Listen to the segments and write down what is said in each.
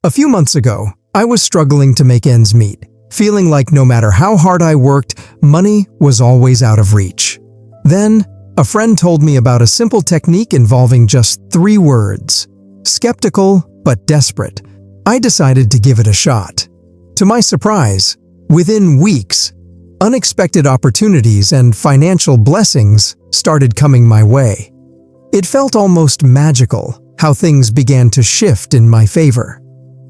A few months ago, I was struggling to make ends meet, feeling like no matter how hard I worked, money was always out of reach. Then, a friend told me about a simple technique involving just 3 words. Skeptical but desperate, I decided to give it a shot. To my surprise, within weeks, unexpected opportunities and financial blessings started coming my way. It felt almost magical how things began to shift in my favor.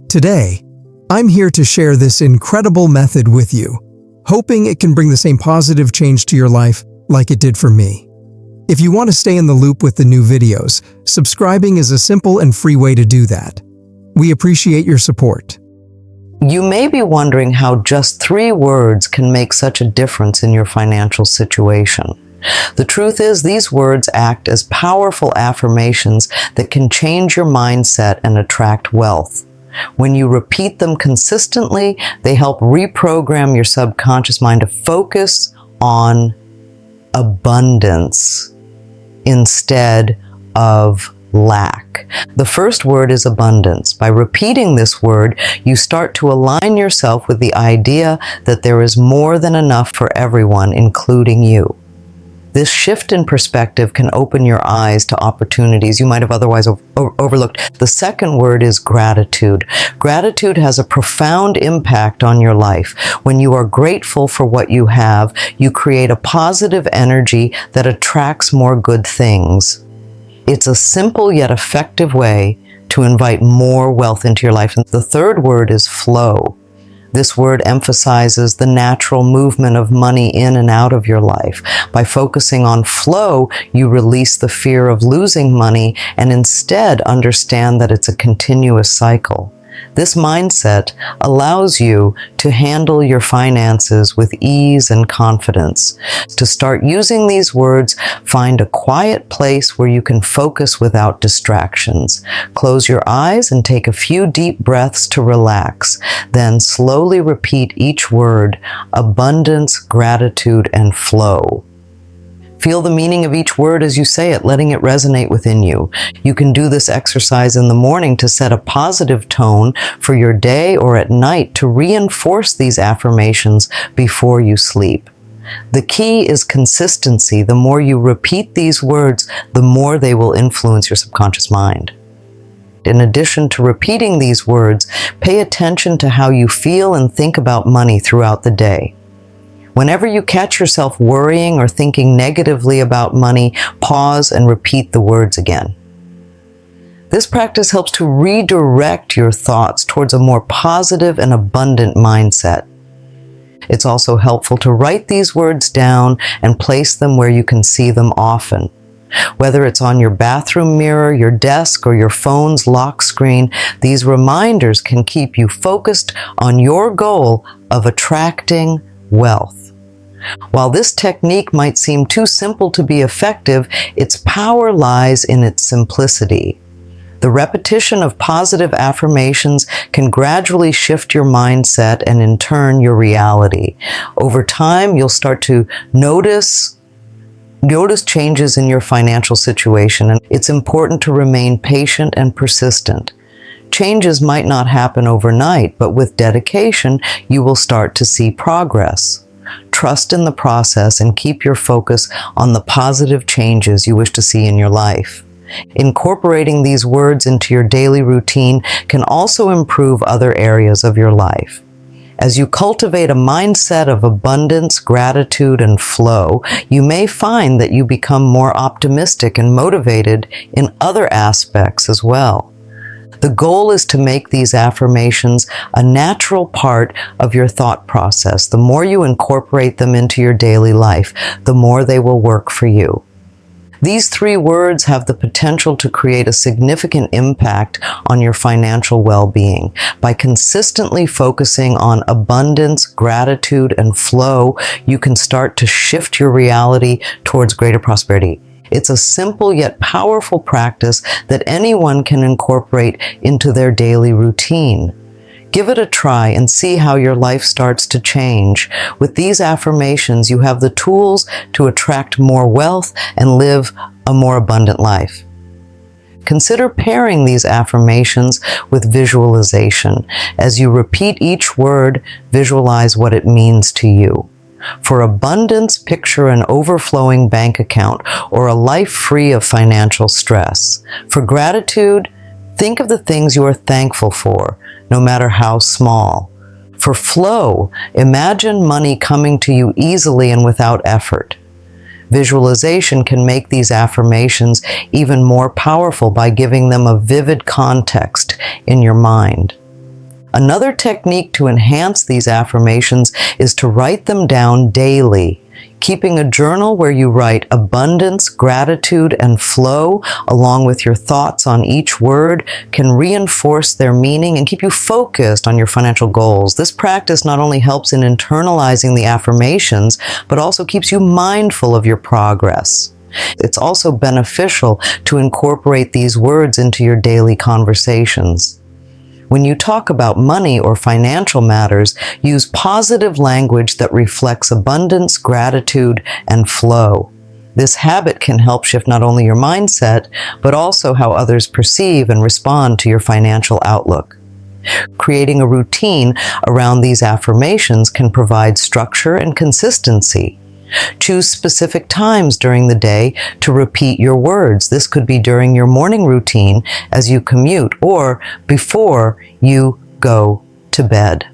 Today, I'm here to share this incredible method with you, hoping it can bring the same positive change to your life like it did for me. If you want to stay in the loop with the new videos, subscribing is a simple and free way to do that. We appreciate your support. You may be wondering how just 3 words can make such a difference in your financial situation. The truth is, these words act as powerful affirmations that can change your mindset and attract wealth. When you repeat them consistently, they help reprogram your subconscious mind to focus on abundance instead of lack. The first word is abundance. By repeating this word, you start to align yourself with the idea that there is more than enough for everyone, including you. This shift in perspective can open your eyes to opportunities you might have otherwise overlooked. The second word is gratitude. Gratitude has a profound impact on your life. When you are grateful for what you have, you create a positive energy that attracts more good things. It's a simple yet effective way to invite more wealth into your life. And the third word is flow. This word emphasizes the natural movement of money in and out of your life. By focusing on flow, you release the fear of losing money and instead understand that it's a continuous cycle. This mindset allows you to handle your finances with ease and confidence. To start using these words, find a quiet place where you can focus without distractions. Close your eyes and take a few deep breaths to relax. Then slowly repeat each word: abundance, gratitude, and flow. Feel the meaning of each word as you say it, letting it resonate within you. You can do this exercise in the morning to set a positive tone for your day, or at night to reinforce these affirmations before you sleep. The key is consistency. The more you repeat these words, the more they will influence your subconscious mind. In addition to repeating these words, pay attention to how you feel and think about money throughout the day. Whenever you catch yourself worrying or thinking negatively about money, pause and repeat the words again. This practice helps to redirect your thoughts towards a more positive and abundant mindset. It's also helpful to write these words down and place them where you can see them often. Whether it's on your bathroom mirror, your desk, or your phone's lock screen, these reminders can keep you focused on your goal of attracting wealth. While this technique might seem too simple to be effective, its power lies in its simplicity. The repetition of positive affirmations can gradually shift your mindset and in turn your reality. Over time, you'll start to notice changes in your financial situation, and it's important to remain patient and persistent. Changes might not happen overnight, but with dedication, you will start to see progress. Trust in the process and keep your focus on the positive changes you wish to see in your life. Incorporating these words into your daily routine can also improve other areas of your life. As you cultivate a mindset of abundance, gratitude, and flow, you may find that you become more optimistic and motivated in other aspects as well. The goal is to make these affirmations a natural part of your thought process. The more you incorporate them into your daily life, the more they will work for you. These 3 words have the potential to create a significant impact on your financial well-being. By consistently focusing on abundance, gratitude, and flow, you can start to shift your reality towards greater prosperity. It's a simple yet powerful practice that anyone can incorporate into their daily routine. Give it a try and see how your life starts to change. With these affirmations, you have the tools to attract more wealth and live a more abundant life. consider pairing these affirmations with visualization. As you repeat each word, visualize what it means to you. For abundance, picture an overflowing bank account or a life free of financial stress. For gratitude, think of the things you are thankful for, no matter how small. For flow, imagine money coming to you easily and without effort. Visualization can make these affirmations even more powerful by giving them a vivid context in your mind. Another technique to enhance these affirmations is to write them down daily. Keeping a journal where you write abundance, gratitude, and flow along with your thoughts on each word can reinforce their meaning and keep you focused on your financial goals. This practice not only helps in internalizing the affirmations, but also keeps you mindful of your progress. It's also beneficial to incorporate these words into your daily conversations. When you talk about money or financial matters, use positive language that reflects abundance, gratitude, and flow. This habit can help shift not only your mindset, but also how others perceive and respond to your financial outlook. Creating a routine around these affirmations can provide structure and consistency. Choose specific times during the day to repeat your words. This could be during your morning routine as you commute or before you go to bed.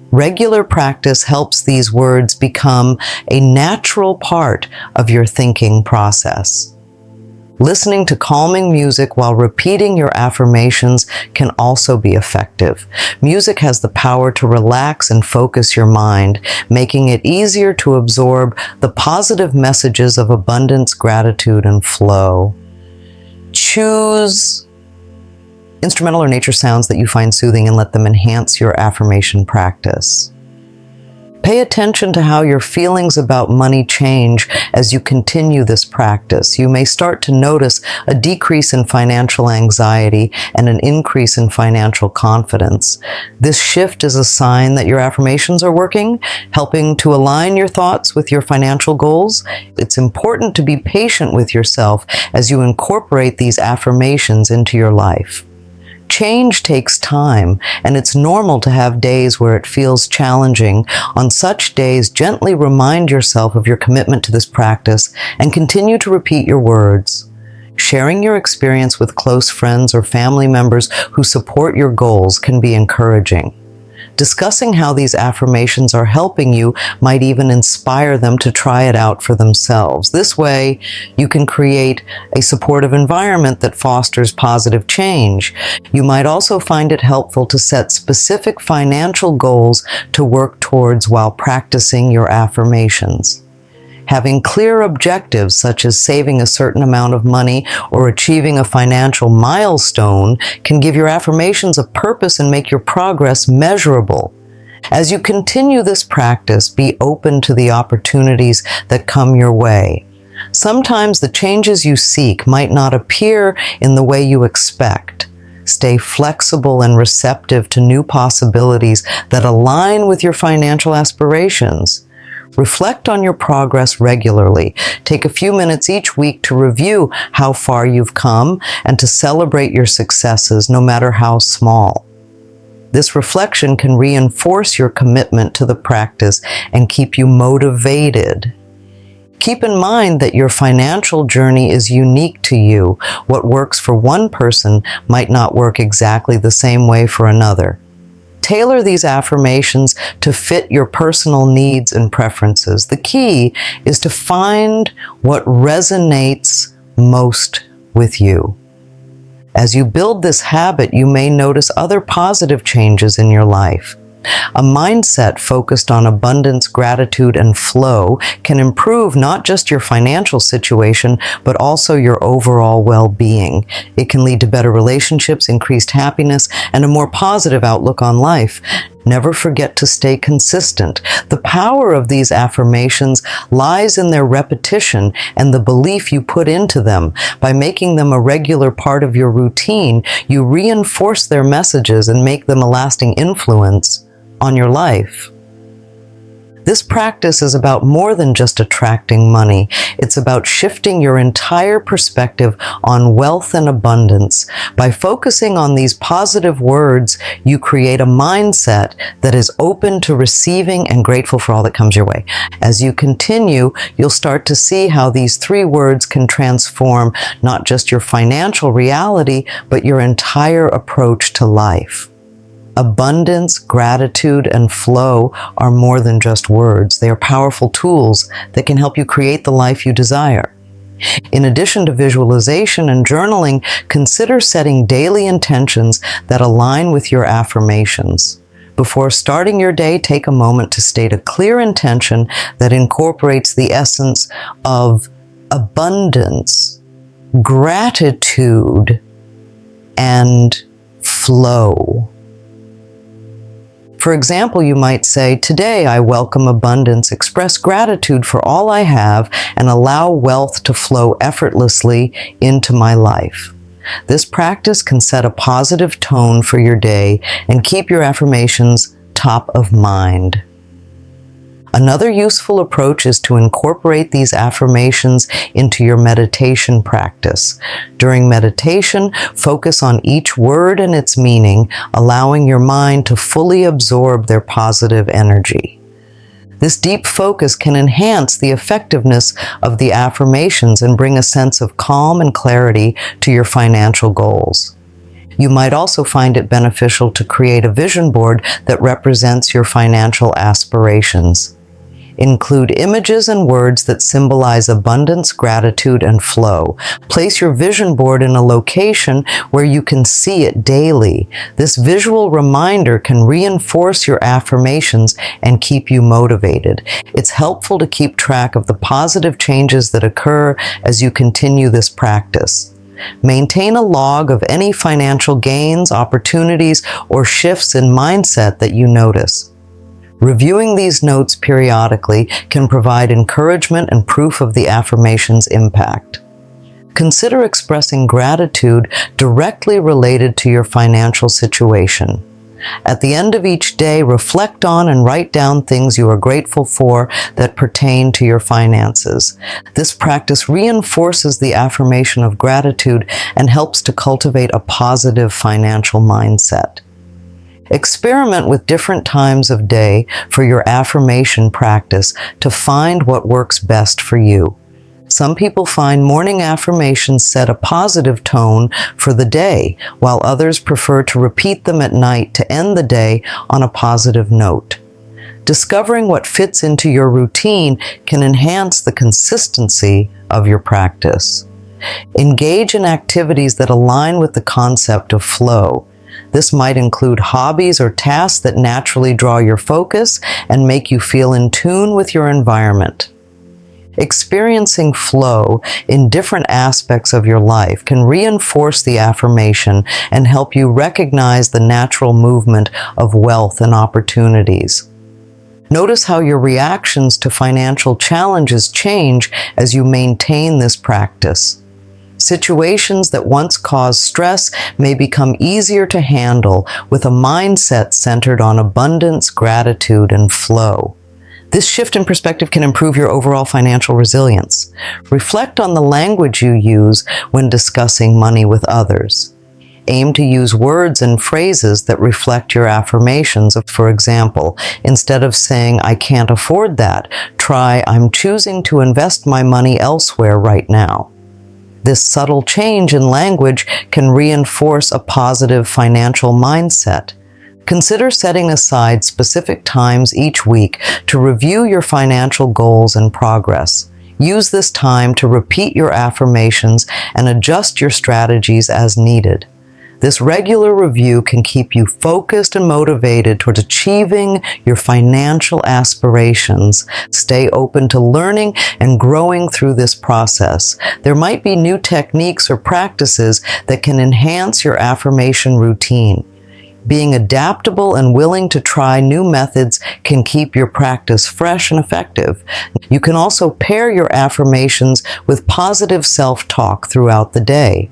Regular practice helps these words become a natural part of your thinking process. Listening to calming music while repeating your affirmations can also be effective. Music has the power to relax and focus your mind, making it easier to absorb the positive messages of abundance, gratitude, and flow. Choose instrumental or nature sounds that you find soothing and let them enhance your affirmation practice. Pay attention to how your feelings about money change as you continue this practice. You may start to notice a decrease in financial anxiety and an increase in financial confidence. This shift is a sign that your affirmations are working, helping to align your thoughts with your financial goals. It's important to be patient with yourself as you incorporate these affirmations into your life. Change takes time, and it's normal to have days where it feels challenging. On such days, gently remind yourself of your commitment to this practice and continue to repeat your words. Sharing your experience with close friends or family members who support your goals can be encouraging. Discussing how these affirmations are helping you might even inspire them to try it out for themselves. This way, you can create a supportive environment that fosters positive change. You might also find it helpful to set specific financial goals to work towards while practicing your affirmations. Having clear objectives such as saving a certain amount of money or achieving a financial milestone can give your affirmations a purpose and make your progress measurable. As you continue this practice, be open to the opportunities that come your way. Sometimes the changes you seek might not appear in the way you expect. Stay flexible and receptive to new possibilities that align with your financial aspirations. Reflect on your progress regularly. Take a few minutes each week to review how far you've come and to celebrate your successes, no matter how small. This reflection can reinforce your commitment to the practice and keep you motivated. Keep in mind that your financial journey is unique to you. What works for one person might not work exactly the same way for another. Tailor these affirmations to fit your personal needs and preferences. The key is to find what resonates most with you. As you build this habit, you may notice other positive changes in your life. A mindset focused on abundance, gratitude, and flow can improve not just your financial situation, but also your overall well-being. It can lead to better relationships, increased happiness, and a more positive outlook on life. Never forget to stay consistent. The power of these affirmations lies in their repetition and the belief you put into them. By making them a regular part of your routine, you reinforce their messages and make them a lasting influence on your life. This practice is about more than just attracting money. It's about shifting your entire perspective on wealth and abundance. By focusing on these positive words, you create a mindset that is open to receiving and grateful for all that comes your way. As you continue, you'll start to see how these 3 words can transform not just your financial reality, but your entire approach to life. Abundance, gratitude, and flow are more than just words. They are powerful tools that can help you create the life you desire. In addition to visualization and journaling, consider setting daily intentions that align with your affirmations. Before starting your day, take a moment to state a clear intention that incorporates the essence of abundance, gratitude, and flow. For example, you might say, "Today I welcome abundance, express gratitude for all I have, and allow wealth to flow effortlessly into my life." This practice can set a positive tone for your day and keep your affirmations top of mind. Another useful approach is to incorporate these affirmations into your meditation practice. During meditation, focus on each word and its meaning, allowing your mind to fully absorb their positive energy. This deep focus can enhance the effectiveness of the affirmations and bring a sense of calm and clarity to your financial goals. You might also find it beneficial to create a vision board that represents your financial aspirations. Include images and words that symbolize abundance, gratitude, and flow. Place your vision board in a location where you can see it daily. This visual reminder can reinforce your affirmations and keep you motivated. It's helpful to keep track of the positive changes that occur as you continue this practice. Maintain a log of any financial gains, opportunities, or shifts in mindset that you notice. Reviewing these notes periodically can provide encouragement and proof of the affirmation's impact. Consider expressing gratitude directly related to your financial situation. At the end of each day, reflect on and write down things you are grateful for that pertain to your finances. This practice reinforces the affirmation of gratitude and helps to cultivate a positive financial mindset. Experiment with different times of day for your affirmation practice to find what works best for you. Some people find morning affirmations set a positive tone for the day, while others prefer to repeat them at night to end the day on a positive note. Discovering what fits into your routine can enhance the consistency of your practice. Engage in activities that align with the concept of flow. This might include hobbies or tasks that naturally draw your focus and make you feel in tune with your environment. Experiencing flow in different aspects of your life can reinforce the affirmation and help you recognize the natural movement of wealth and opportunities. Notice how your reactions to financial challenges change as you maintain this practice. Situations that once caused stress may become easier to handle with a mindset centered on abundance, gratitude, and flow. This shift in perspective can improve your overall financial resilience. Reflect on the language you use when discussing money with others. Aim to use words and phrases that reflect your affirmations. For example, instead of saying, "I can't afford that," try, "I'm choosing to invest my money elsewhere right now." This subtle change in language can reinforce a positive financial mindset. Consider setting aside specific times each week to review your financial goals and progress. Use this time to repeat your affirmations and adjust your strategies as needed. This regular review can keep you focused and motivated towards achieving your financial aspirations. Stay open to learning and growing through this process. There might be new techniques or practices that can enhance your affirmation routine. Being adaptable and willing to try new methods can keep your practice fresh and effective. You can also pair your affirmations with positive self-talk throughout the day.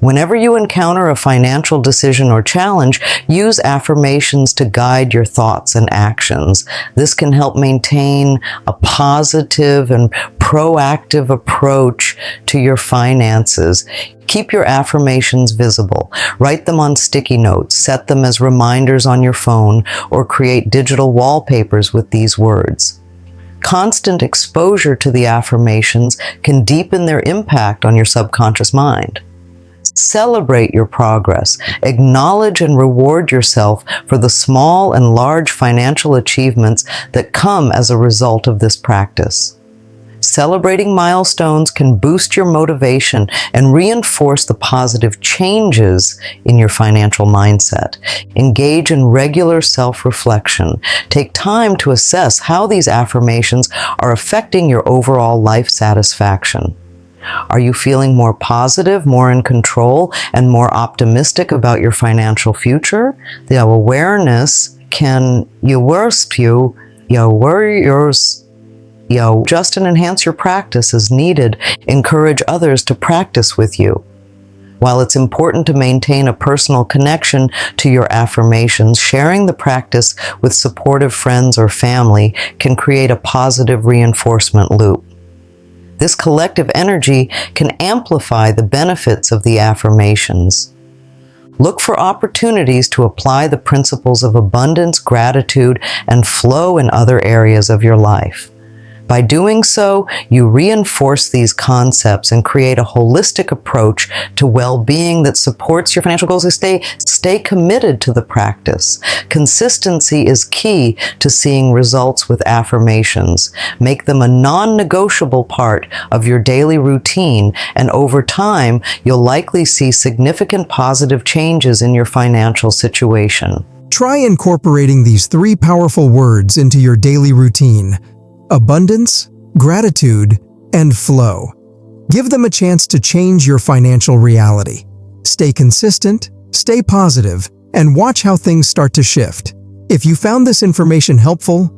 Whenever you encounter a financial decision or challenge, use affirmations to guide your thoughts and actions. This can help maintain a positive and proactive approach to your finances. Keep your affirmations visible. Write them on sticky notes, set them as reminders on your phone, or create digital wallpapers with these words. Constant exposure to the affirmations can deepen their impact on your subconscious mind. Celebrate your progress. Acknowledge and reward yourself for the small and large financial achievements that come as a result of this practice. Celebrating milestones can boost your motivation and reinforce the positive changes in your financial mindset. Engage in regular self-reflection. Take time to assess how these affirmations are affecting your overall life satisfaction. Are you feeling more positive, more in control, and more optimistic about your financial future? The awareness can adjust and enhance your practice as needed. Encourage others to practice with you. While it's important to maintain a personal connection to your affirmations, sharing the practice with supportive friends or family can create a positive reinforcement loop. This collective energy can amplify the benefits of the affirmations. Look for opportunities to apply the principles of abundance, gratitude, and flow in other areas of your life. By doing so, you reinforce these concepts and create a holistic approach to well-being that supports your financial goals. Stay committed to the practice. Consistency is key to seeing results with affirmations. Make them a non-negotiable part of your daily routine, and over time, you'll likely see significant positive changes in your financial situation. Try incorporating these 3 powerful words into your daily routine: abundance, gratitude, and flow. Give them a chance to change your financial reality. Stay consistent, stay positive, and watch how things start to shift. If you found this information helpful,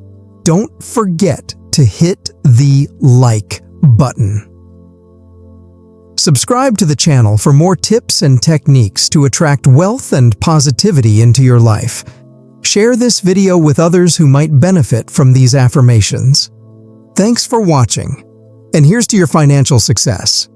don't forget to hit the like button. Subscribe to the channel for more tips and techniques to attract wealth and positivity into your life. Share this video with others who might benefit from these affirmations. Thanks for watching, and here's to your financial success.